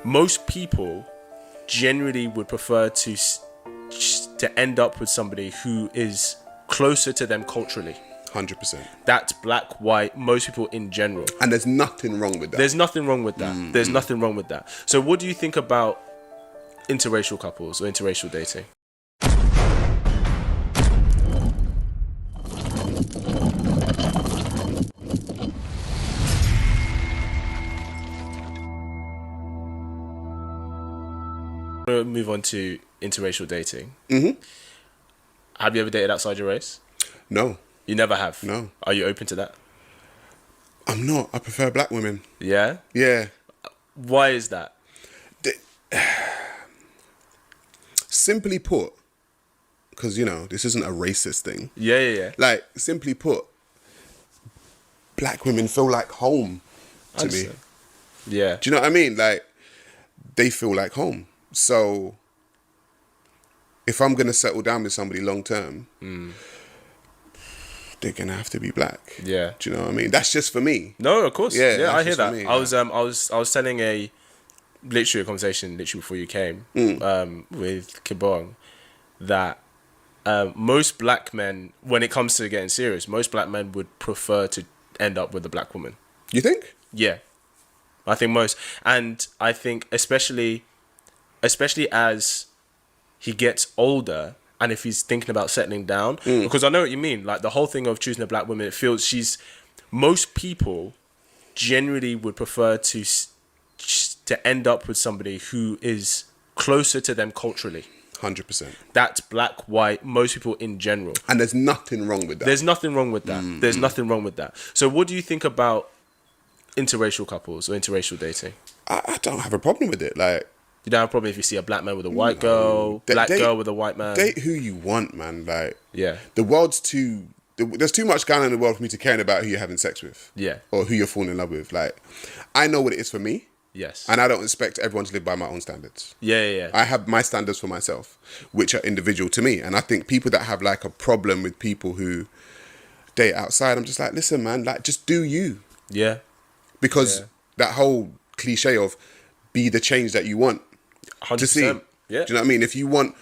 most people generally would prefer to end up with somebody who is closer to them culturally. 100%. That's black, white, most people in general. And there's nothing wrong with that. There's nothing wrong with that. There's nothing wrong with that. So what do you think about interracial couples or interracial dating? We'll move on to interracial dating. Mm-hmm. Have you ever dated outside your race? No. You never have? No. Are you open to that? I'm not. I prefer black women. Yeah? Yeah. Why is that? Simply put, because, you know, this isn't a racist thing. Yeah. Like, simply put, black women feel like home to me. Yeah. Do you know what I mean? Like, they feel like home. So, if I'm going to settle down with somebody long term, they're going to have to be black. Yeah. Do you know what I mean? That's just for me. No, of course. Yeah, I hear that. Me, I was telling a conversation before you came with Kibong that most black men, when it comes to getting serious, most black men would prefer to end up with a black woman. You think? Yeah. I think most. And I think especially as he gets older and if he's thinking about settling down, because I know what you mean, like the whole thing of choosing a black woman, it feels most people generally would prefer to end up with somebody who is closer to them culturally. 100%. That's black, white, most people in general. And there's nothing wrong with that. There's nothing wrong with that. There's nothing wrong with that. So what do you think about interracial couples or interracial dating? I don't have a problem with it. Like, you don't have a problem if you see a black man with a white girl, black girl with a white man. Date who you want, man. Like, yeah. The world's there's too much going on in the world for me to care about who you're having sex with. Yeah. Or who you're falling in love with. Like, I know what it is for me. Yes. And I don't expect everyone to live by my own standards. Yeah. I have my standards for myself, which are individual to me. And I think people that have like a problem with people who date outside, I'm just like, listen, man, like just do you. Yeah. Because that whole cliche of be the change that you want 100%. to see. Yeah. Do you know what I mean? If you want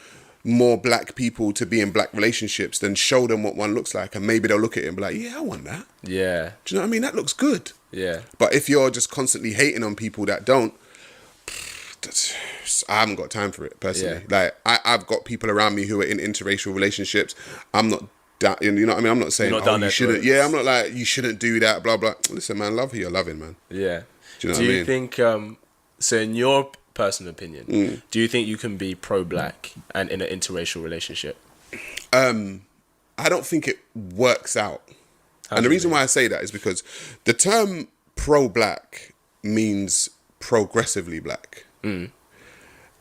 more black people to be in black relationships, then show them what one looks like. And maybe they'll look at it and be like, yeah, I want that. Yeah. Do you know what I mean? That looks good. Yeah. But if you're just constantly hating on people that don't, I haven't got time for it, personally. Yeah. Like, I've got people around me who are in interracial relationships. I'm not, you know what I mean? I'm not saying, you shouldn't. Yeah, I'm not like, you shouldn't do that, blah, blah. Listen, man, love who you're loving, man. Yeah. Do you know what I mean? Do you think, so in your personal opinion, do you think you can be pro-black and in an interracial relationship? I don't think it works out. And the reason why I say that is because the term pro-black means progressively black. And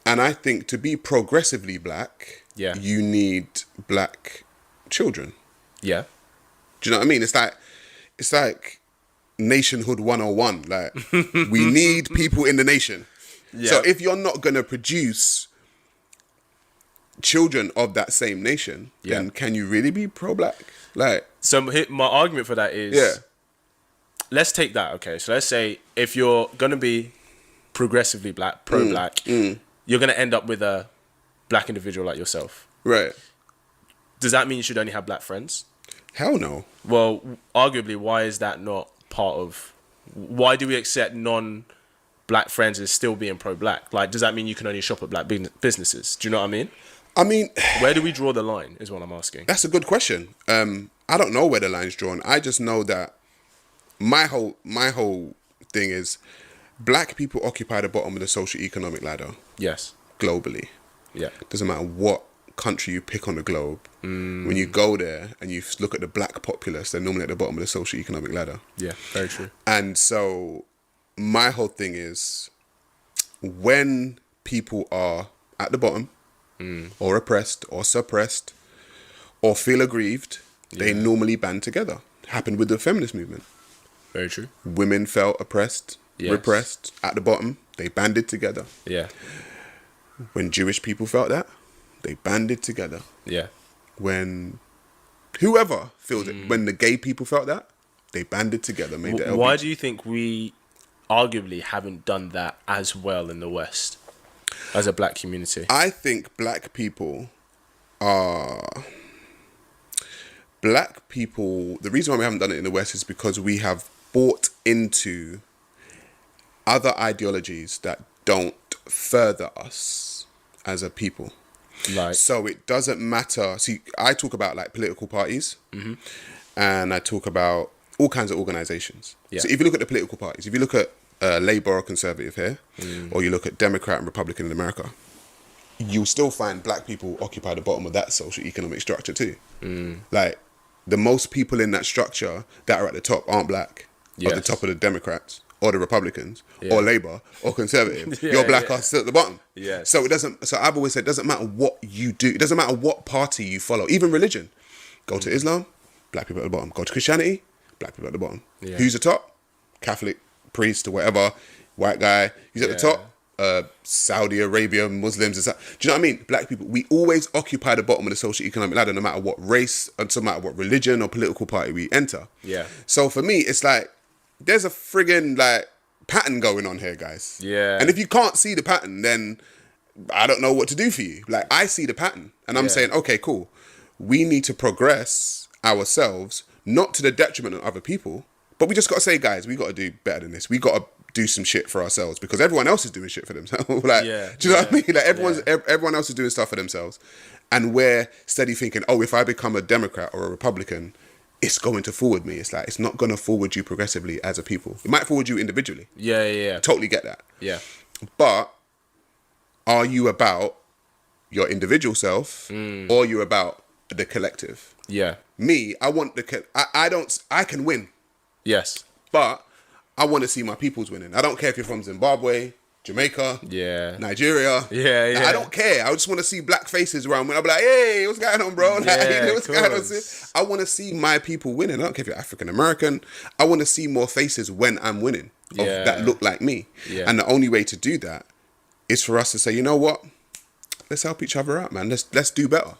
I think to be progressively black, you need black children. Yeah. Do you know what I mean? It's like nationhood 101. Like, we need people in the nation. Yeah. So if you're not going to produce children of that same nation, then can you really be pro-black? Like, so my argument for that is, let's take that. Okay, so let's say if you're gonna be progressively black, pro-black, you're gonna end up with a black individual like yourself, right? Does that mean you should only have black friends? Hell no. Well, arguably, why is that not part of? Why do we accept non-black friends as still being pro-black? Like, does that mean you can only shop at black businesses? Do you know what I mean? I mean, where do we draw the line is what I'm asking. That's a good question. I don't know where the line's drawn. I just know that my whole thing is black people occupy the bottom of the socioeconomic ladder. Yes. Globally. Yeah. Doesn't matter what country you pick on the globe. When you go there and you look at the black populace, they're normally at the bottom of the socioeconomic ladder. Yeah, very true. And so my whole thing is when people are at the bottom, or oppressed, or suppressed, or feel aggrieved, they normally band together. Happened with the feminist movement. Very true. Women felt oppressed, repressed, at the bottom, they banded together. Yeah. When Jewish people felt that, they banded together. Yeah. When whoever feels it, when the gay people felt that, they banded together, made the Why do you think we arguably haven't done that as well in the West as a black community. I think black people are... Black people, the reason why we haven't done it in the West is because we have bought into other ideologies that don't further us as a people. Like, So it doesn't matter. See, I talk about like political parties, and I talk about all kinds of organizations. Yeah. So if you look at the political parties, if you look at Labour or Conservative here, or you look at Democrat and Republican in America, you'll still find black people occupy the bottom of that socioeconomic structure too. Like, the most people in that structure that are at the top aren't black. At the top of the Democrats or the Republicans or Labour or Conservative. You're black are still at the bottom. Yes. So it doesn't. So I've always said it doesn't matter what you do. It doesn't matter what party you follow. Even religion. Go to Islam, black people at the bottom. Go to Christianity, black people at the bottom. Yeah. Who's the top? Catholic priest or whatever, white guy. Who's at the top? Saudi Arabia, Muslims. Do you know what I mean? Black people, we always occupy the bottom of the socioeconomic ladder, no matter what race, and no matter what religion or political party we enter. Yeah. So for me, it's like there's a friggin' like pattern going on here, guys. Yeah. And if you can't see the pattern, then I don't know what to do for you. Like, I see the pattern, and I'm saying, okay, cool. We need to progress ourselves, not to the detriment of other people, but we just got to say, guys, we got to do better than this. We got to do some shit for ourselves because everyone else is doing shit for themselves. Like, do you know what I mean? Like, everyone else is doing stuff for themselves, and we're steady thinking, oh, if I become a Democrat or a Republican, it's going to forward me. It's like, it's not going to forward you progressively as a people. It might forward you individually. Yeah. Totally get that. Yeah. But are you about your individual self or are you about the collective? Yeah. Me, I want I can win, Yes. but I want to see my peoples winning. I don't care if you're from Zimbabwe, Jamaica, Nigeria. Yeah. Like, I don't care. I just want to see black faces around me. I'll be like, hey, what's going on, bro? Like, what's going on? I want to see my people winning. I don't care if you're African American. I want to see more faces when I'm winning that look like me. Yeah. And the only way to do that is for us to say, you know what? Let's help each other out, man. Let's do better.